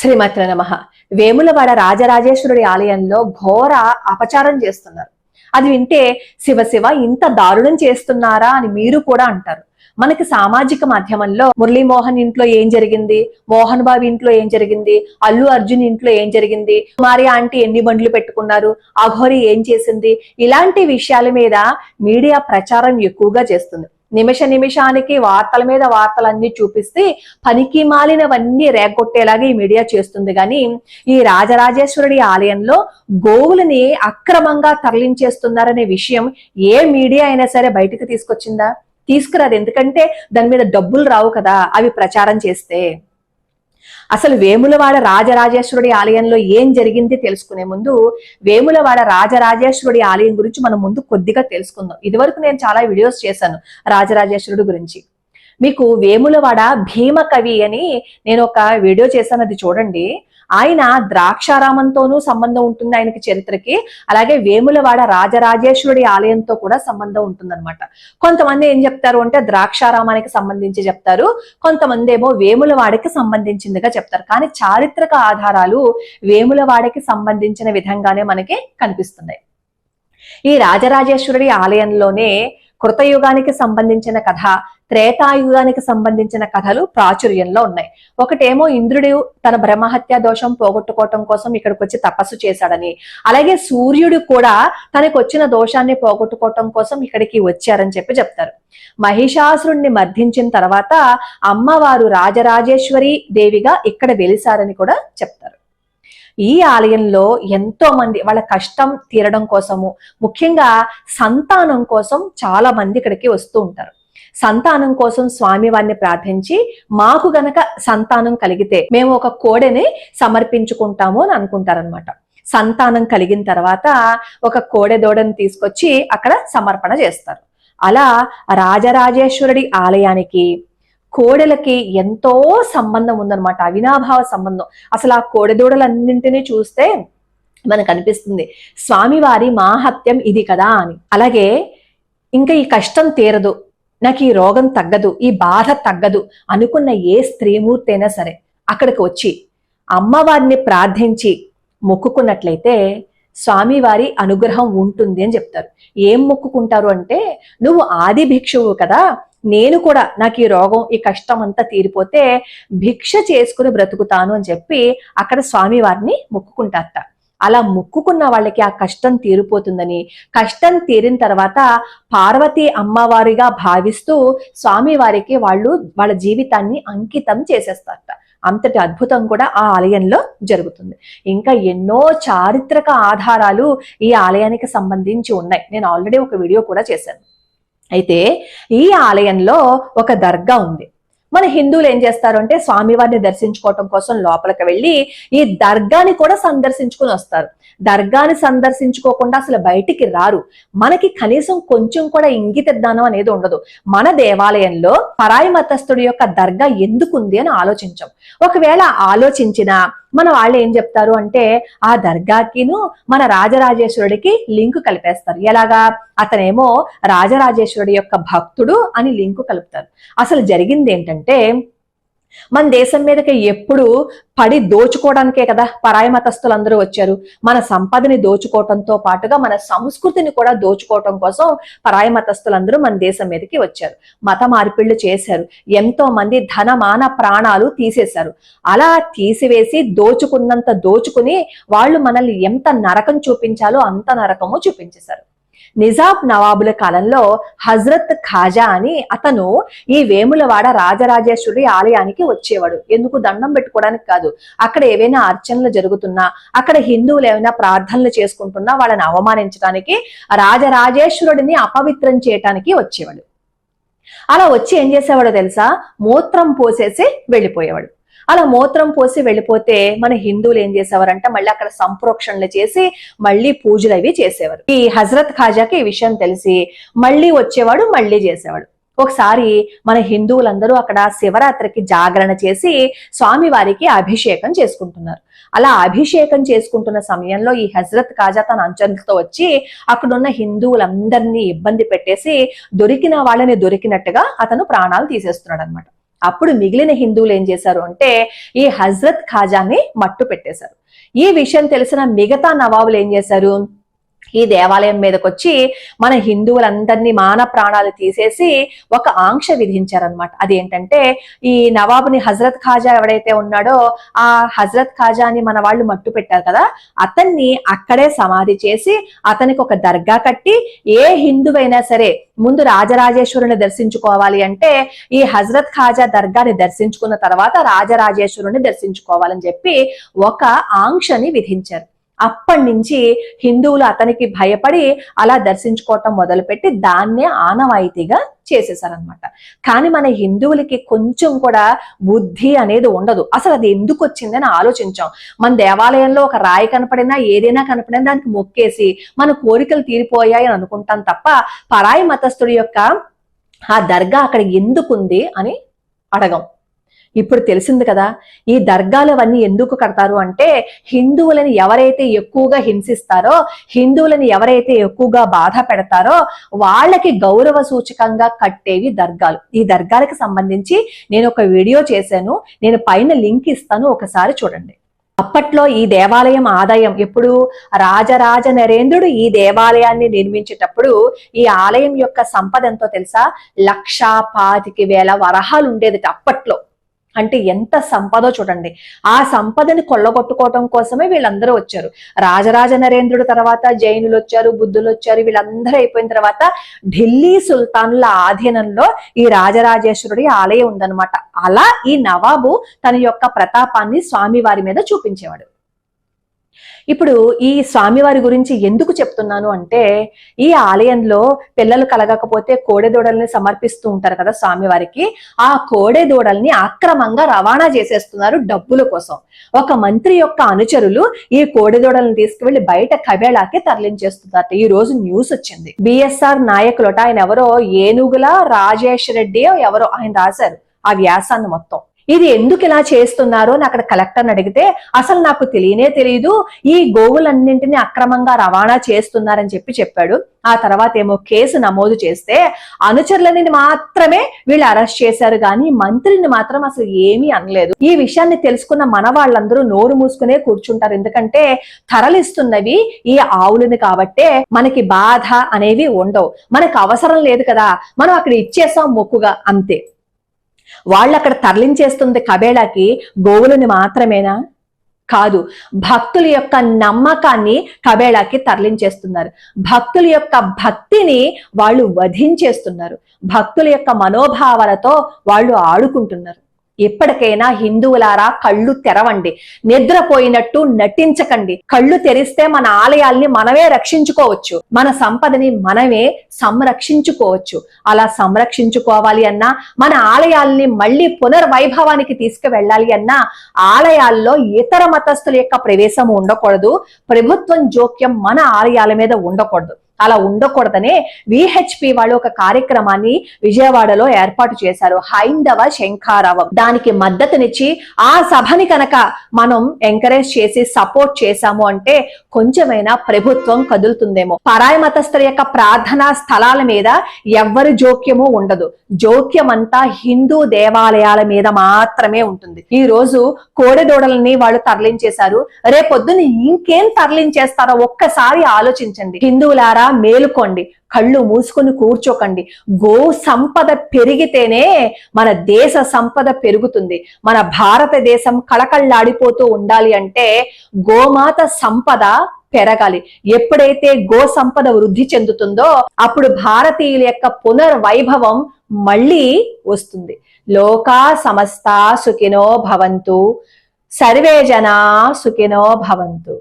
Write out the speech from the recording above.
శ్రీమతి నమః. వేములవాడ రాజరాజేశ్వరుడి ఆలయంలో ఘోర అపచారం చేస్తున్నారు. అది వింటే శివ శివ ఇంత దారుణం చేస్తున్నారా అని మీరు కూడా అంటారు. మనకి సామాజిక మాధ్యమంలో మురళీమోహన్ ఇంట్లో ఏం జరిగింది, మోహన్ బాబు ఇంట్లో ఏం జరిగింది, అల్లు అర్జున్ ఇంట్లో ఏం జరిగింది, కుమారి ఆంటీ ఎన్ని బండ్లు పెట్టుకున్నారు, అఘోరి ఏం చేసింది, ఇలాంటి విషయాల మీద మీడియా ప్రచారం ఎక్కువగా చేస్తుంది. నిమిషానికి వార్తల మీద వార్తలన్నీ చూపిస్తే పనికి మాలినవన్నీ రేగొట్టేలాగా ఈ మీడియా చేస్తుంది. కానీ ఈ రాజరాజేశ్వరుడి ఆలయంలో గోవులని అక్రమంగా తరలించేస్తున్నారనే విషయం ఏ మీడియా అయినా సరే బయటకు తీసుకొచ్చిందా? తీసుకురాదు. ఎందుకంటే దాని మీద డబ్బులు రావు కదా అవి ప్రచారం చేస్తే. అసలు వేములవాడ రాజరాజేశ్వరుడి ఆలయంలో ఏం జరిగింది తెలుసుకునే ముందు వేములవాడ రాజరాజేశ్వరుడి ఆలయం గురించి మనం ముందు కొద్దిగా తెలుసుకుందాం. ఇదివరకు నేను చాలా వీడియోస్ చేశాను రాజరాజేశ్వరుడి గురించి. మీకు వేములవాడ భీమకవి అని నేను ఒక వీడియో చేశాను, అది చూడండి. ఆయన ద్రాక్షారామంతోనూ సంబంధం ఉంటుంది ఆయనకి చరిత్రకి. అలాగే వేములవాడ రాజరాజేశ్వరుడి ఆలయంతో కూడా సంబంధం ఉంటుందన్నమాట. కొంతమంది ఏం చెప్తారు అంటే ద్రాక్షారామానికి సంబంధించి చెప్తారు, కొంతమంది ఏమో వేములవాడకి సంబంధించిందిగా చెప్తారు. కానీ చారిత్రక ఆధారాలు వేములవాడకి సంబంధించిన విధంగానే మనకి కనిపిస్తున్నాయి. ఈ రాజరాజేశ్వరుడి ఆలయంలోనే కృతయుగానికి సంబంధించిన కథ, త్రేతాయుగానికి సంబంధించిన కథలు ప్రాచుర్యంలో ఉన్నాయి. ఒకటేమో ఇంద్రుడు తన బ్రహ్మహత్య దోషం పోగొట్టుకోవటం కోసం ఇక్కడికి వచ్చి తపస్సు చేశాడని, అలాగే సూర్యుడు కూడా తనకు వచ్చిన దోషాన్ని పోగొట్టుకోవటం కోసం ఇక్కడికి వచ్చారని చెప్పి చెప్తారు. మహిషాసురుణ్ణి మర్దించిన తర్వాత అమ్మవారు రాజరాజేశ్వరి దేవిగా ఇక్కడ వెలిసారని కూడా చెప్తారు. ఈ ఆలయంలో ఎంతో మంది వాళ్ళ కష్టం తీరడం కోసము, ముఖ్యంగా సంతానం కోసం చాలా మంది ఇక్కడికి వస్తూ ఉంటారు. సంతానం కోసం స్వామివారిని ప్రార్థించి మాకు గనక సంతానం కలిగితే మేము ఒక కోడెని సమర్పించుకుంటాము అని అనుకుంటారనమాట. సంతానం కలిగిన తర్వాత ఒక కోడె దూడని తీసుకొచ్చి అక్కడ సమర్పణ చేస్తారు. అలా రాజరాజేశ్వరుడి ఆలయానికి కోడెలకి ఎంతో సంబంధం ఉందన్నమాట, అవినాభావ సంబంధం. అసలు ఆ కోడెదూడలన్నింటినీ చూస్తే మనకు అనిపిస్తుంది స్వామివారి మాహాత్మ్యం ఇది కదా అని. అలాగే ఇంకా ఈ కష్టం తీరదు, నాకు ఈ రోగం తగ్గదు, ఈ బాధ తగ్గదు అనుకున్న ఏ స్త్రీమూర్తి అయినా సరే అక్కడికి వచ్చి అమ్మవారిని ప్రార్థించి మొక్కుకున్నట్లయితే స్వామివారి అనుగ్రహం ఉంటుంది అని చెప్తారు. ఏం మొక్కుకుంటారు అంటే, నువ్వు ఆది భిక్షువు కదా, నేను కూడా నాకు ఈ రోగం ఈ కష్టం అంతా తీరిపోతే భిక్ష చేసుకుని బ్రతుకుతాను అని చెప్పి అక్కడ స్వామివారిని మొక్కుకుంటారట. అలా మొక్కుకున్న వాళ్ళకి ఆ కష్టం తీరిపోతుందని, కష్టం తీరిన తర్వాత పార్వతీ అమ్మవారిగా భావిస్తూ స్వామివారికి వాళ్ళ జీవితాన్ని అంకితం చేసేస్తారట. అంతటి అద్భుతం కూడా ఆ ఆలయంలో జరుగుతుంది. ఇంకా ఎన్నో చారిత్రక ఆధారాలు ఈ ఆలయానికి సంబంధించి ఉన్నాయి. నేను ఆల్రెడీ ఒక వీడియో కూడా చేశాను. అయితే ఈ ఆలయంలో ఒక దర్గా ఉంది. మన హిందువులు ఏం చేస్తారు అంటే స్వామివారిని దర్శించుకోవటం కోసం లోపలికి వెళ్ళి ఈ దర్గాని కూడా సందర్శించుకుని వస్తారు. దర్గాని సందర్శించుకోకుండా అసలు బయటికి రారు. మనకి కనీసం కొంచెం కూడా ఇంగిత జ్ఞానం అనేది ఉండదు. మన దేవాలయంలో పరాయి మతస్థుడి యొక్క దర్గా ఎందుకుంది అని ఆలోచించం. ఒకవేళ ఆలోచించినా మన వాళ్ళు ఏం చెప్తారు అంటే ఆ దర్గాకిను మన రాజరాజేశ్వరుడికి లింకు కలిపేస్తారు. ఎలాగా? అతనేమో రాజరాజేశ్వరుడి యొక్క భక్తుడు అని లింకు కలుపుతారు. అసలు జరిగింది ఏంటంటే, మన దేశం మీదకి ఎప్పుడు పడి దోచుకోవడానికే కదా పరాయి మతస్థులందరూ వచ్చారు. మన సంపదని దోచుకోవటంతో పాటుగా మన సంస్కృతిని కూడా దోచుకోవటం కోసం పరాయి మతస్థులందరూ మన దేశం మీదకి వచ్చారు. మత మార్పిళ్లు చేశారు. ఎంతో మంది ధనమాన ప్రాణాలు తీసేశారు. అలా తీసివేసి దోచుకున్నంత దోచుకుని వాళ్ళు మనల్ని ఎంత నరకం చూపించాలో అంత నరకము చూపించేశారు. నిజాం నవాబుల కాలంలో హజరత్ ఖాజా అని అతను ఈ వేములవాడ రాజరాజేశ్వరి ఆలయానికి వచ్చేవాడు. ఎందుకు? దండం పెట్టుకోవడానికి కాదు, అక్కడ ఏవైనా అర్చనలు జరుగుతున్నా, అక్కడ హిందువులు ఏమైనా ప్రార్థనలు చేసుకుంటున్నా వాళ్ళని అవమానించడానికి, రాజరాజేశ్వరుడిని అపవిత్రం చేయటానికి వచ్చేవాడు. అలా వచ్చి ఏం చేసేవాడో తెలుసా? మూత్రం పోసేసి వెళ్ళిపోయేవాడు. అలా మూత్రం పోసి వెళ్ళిపోతే మన హిందువులు ఏం చేసేవారంటే మళ్ళీ అక్కడ సంప్రోక్షణలు చేసి మళ్ళీ పూజలు అవి చేసేవారు. ఈ హజరత్ ఖాజాకి ఈ విషయం తెలిసి మళ్ళీ వచ్చేవాడు, మళ్ళీ చేసేవాడు. ఒకసారి మన హిందువులందరూ అక్కడ శివరాత్రికి జాగరణ చేసి స్వామివారికి అభిషేకం చేసుకుంటున్నారు. అలా అభిషేకం చేసుకుంటున్న సమయంలో ఈ హజరత్ ఖాజా తన అంచనలతో వచ్చి అక్కడున్న హిందువులందరినీ ఇబ్బంది పెట్టేసి దొరికిన వాళ్ళని దొరికినట్టుగా అతను ప్రాణాలు తీసేస్తున్నాడు అనమాట. అప్పుడు మిగిలిన హిందువులు ఏం చేశారు అంటే ఈ హజరత్ ఖాజాని మట్టు పెట్టేశారు. ఈ విషయం తెలిసిన మిగతా నవాబులు ఏం చేశారు, ఈ దేవాలయం మీదకి వచ్చి మన హిందువులందరినీ మాన ప్రాణాలు తీసేసి ఒక ఆంక్ష విధించారనమాట. అదేంటంటే ఈ నవాబుని హజరత్ ఖాజా ఎవడైతే ఉన్నాడో ఆ హజరత్ ఖాజాని మన వాళ్ళు మట్టు పెట్టారు కదా, అతన్ని అక్కడే సమాధి చేసి అతనికి ఒక దర్గా కట్టి ఏ హిందువైనా సరే ముందు రాజరాజేశ్వరుని దర్శించుకోవాలి అంటే ఈ హజరత్ ఖాజా దర్గాని దర్శించుకున్న తర్వాత రాజరాజేశ్వరుని దర్శించుకోవాలని చెప్పి ఒక ఆంక్షని విధించారు. అప్పటి నుంచి హిందువులు అతనికి భయపడి అలా దర్శించుకోవటం మొదలుపెట్టి దాన్నే ఆనవాయితీగా చేసేసారనమాట. కానీ మన హిందువులకి కొంచెం కూడా బుద్ధి అనేది ఉండదు. అసలు అది ఎందుకు వచ్చిందని ఆలోచించాం. మన దేవాలయంలో ఒక రాయి కనపడినా ఏదైనా కనపడినా దానికి మొక్కేసి మన కోరికలు తీరిపోయాయి అని అనుకుంటాం తప్ప పరాయి మతస్థుడి యొక్క ఆ దర్గా అక్కడ ఎందుకుంది అని అడగం. ఇప్పుడు తెలిసింది కదా, ఈ దర్గాలు అవన్నీ ఎందుకు కడతారు అంటే హిందువులని ఎవరైతే ఎక్కువగా హింసిస్తారో, హిందువులని ఎవరైతే ఎక్కువగా బాధ పెడతారో వాళ్ళకి గౌరవ సూచకంగా కట్టేవి దర్గాలు. ఈ దర్గాలకు సంబంధించి నేను ఒక వీడియో చేశాను, నేను పైన లింక్ ఇస్తాను, ఒకసారి చూడండి. అప్పట్లో ఈ దేవాలయం ఆదాయం ఎప్పుడు రాజరాజ నరేంద్రుడు ఈ దేవాలయాన్ని నిర్మించేటప్పుడు ఈ ఆలయం యొక్క సంపద ఎంతో తెలుసా, 1,25,000 వరహాలు ఉండేది అప్పట్లో. అంటే ఎంత సంపదో చూడండి. ఆ సంపదని కొల్లగొట్టుకోవటం కోసమే వీళ్ళందరూ వచ్చారు. రాజరాజ నరేంద్రుడు తర్వాత జైనులు వచ్చారు, బుద్ధులు వచ్చారు. వీళ్ళందరూ అయిపోయిన తర్వాత ఢిల్లీ సుల్తానుల ఆధీనంలో ఈ రాజరాజేశ్వరుడి ఆలయం ఉందన్నమాట. అలా ఈ నవాబు తన యొక్క ప్రతాపాన్ని స్వామివారి మీద చూపించేవాడు. ఇప్పుడు ఈ స్వామివారి గురించి ఎందుకు చెప్తున్నాను అంటే ఈ ఆలయంలో పిల్లలు కలగకపోతే కోడెదూడల్ని సమర్పిస్తూ ఉంటారు కదా స్వామివారికి. ఆ కోడెదూడల్ని అక్రమంగా రవాణా చేసేస్తున్నారు డబ్బుల కోసం. ఒక మంత్రి యొక్క అనుచరులు ఈ కోడెదూడల్ని తీసుకువెళ్లి బయట కబేళాకి తరలించేస్తున్నారు. ఈ రోజు న్యూస్ వచ్చింది. బిఎస్ఆర్ నాయకులట, ఆయన ఎవరో ఏనుగుల రాజేష్ రెడ్డి ఎవరో ఆయన రాశారు ఆ వ్యాసాన్ని మొత్తం. ఇది ఎందుకు ఇలా చేస్తున్నారో అని అక్కడ కలెక్టర్ని అడిగితే అసలు నాకు తెలియదు, ఈ గోవులన్నింటినీ అక్రమంగా రవాణా చేస్తున్నారని చెప్పాడు. ఆ తర్వాత ఏమో కేసు నమోదు చేస్తే అనుచరులని మాత్రమే వీళ్ళు అరెస్ట్ చేశారు, కానీ మంత్రిని మాత్రం అసలు ఏమీ అనలేదు. ఈ విషయాన్ని తెలుసుకున్న మన వాళ్ళందరూ నోరు మూసుకునే కూర్చుంటారు. ఎందుకంటే తరలిస్తున్నవి ఈ ఆవులని కాబట్టే మనకి బాధ అనేవి ఉండవు. మనకు అవసరం లేదు కదా, మనం అక్కడ ఇచ్చేసాం మొక్కుగా, అంతే. వాళ్ళు అక్కడ తరలించేస్తుంది కబేళాకి గోవులని మాత్రమేనా? కాదు, భక్తుల యొక్క నమ్మకాన్ని కబేళాకి తరలించేస్తున్నారు. భక్తుల యొక్క భక్తిని వాళ్ళు వధించేస్తున్నారు. భక్తుల యొక్క మనోభావాలతో వాళ్ళు ఆడుకుంటున్నారు. ఎప్పటికైనా హిందువులారా కళ్ళు తెరవండి, నిద్రపోయినట్టు నటించకండి. కళ్ళు తెరిస్తే మన ఆలయాల్ని మనమే రక్షించుకోవచ్చు, మన సంపదని మనమే సంరక్షించుకోవచ్చు. అలా సంరక్షించుకోవాలి అన్నా, మన ఆలయాల్ని మళ్ళీ పునర్వైభవానికి తీసుకువెళ్ళాలి అన్నా ఆలయాల్లో ఇతర మతస్థుల యొక్క ప్రవేశం ఉండకూడదు, ప్రభుత్వం జోక్యం మన ఆలయాల మీద ఉండకూడదు. అలా ఉండకూడదనే విహెచ్పి వాళ్ళు ఒక కార్యక్రమాన్ని విజయవాడలో ఏర్పాటు చేశారు, హైందవ శంఖారావం. దానికి మద్దతునిచ్చి ఆ సభని కనుక మనం ఎంకరేజ్ చేసి సపోర్ట్ చేశాము అంటే కొంచెమైనా ప్రభుత్వం కదులుతుందేమో. పరాయి మతస్థుల యొక్క ప్రార్థనా స్థలాల మీద ఎవ్వరి జోక్యము ఉండదు. జోక్యం అంతా హిందూ దేవాలయాల మీద మాత్రమే ఉంటుంది. ఈ రోజు కోడెదూడలని వాళ్ళు తరలించేశారు, రేపొద్దున ఇంకేం తరలించేస్తారో ఒక్కసారి ఆలోచించండి. హిందువులారా మేలుకోండి, కళ్ళు మూసుకొని కూర్చోకండి. గో సంపద పెరిగితేనే మన దేశ సంపద పెరుగుతుంది. మన భారతదేశం కళకళ్ళాడిపోతూ ఉండాలి అంటే గోమాత సంపద పెరగాలి. ఎప్పుడైతే గో సంపద వృద్ధి చెందుతుందో అప్పుడు భారతీయుల యొక్క పునర్వైభవం మళ్ళీ వస్తుంది. లోకా సమస్త సుఖినో భవంతు, సర్వే జనా సుఖినో భవంతు.